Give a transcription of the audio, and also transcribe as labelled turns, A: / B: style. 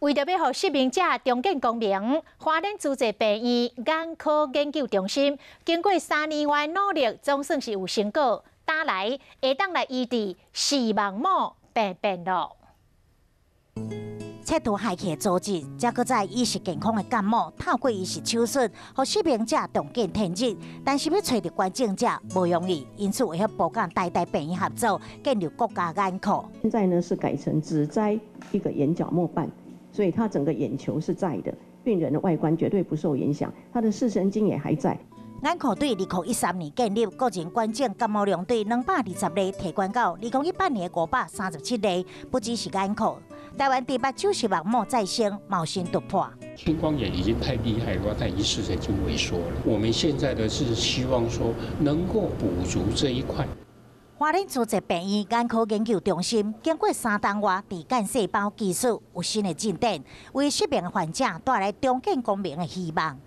A: 为着要让失明者重见光明，花莲慈济病院眼科研究中心经过3年来努力，总算是有成果，打来会当来医治视网膜病咯。
B: 切除害气的组织，才搁在医师健康的感冒，透过医师手术，让失明者重见天日。但是要找到关键者不容易，因此为了保甲台大病院合作，建立国家眼科。
C: 现在呢是改成只摘一个眼角膜瓣，所以它整个眼球是在的，病人的外观绝对不受影响，他的视神经也还在。
B: 眼科队2013年建立，个人关键感冒量对220例提悬到2018年的537例，不只是眼科。台湾第8周视网膜再生冒新突破。
D: 青光眼已经太厉害了，但一视神经萎缩了。我们现在的是希望说能够补足这一块。
B: 花莲慈济病院眼科研究中心经过3档外治干细胞技术有新的进展，为失明患者带来重见光明的希望。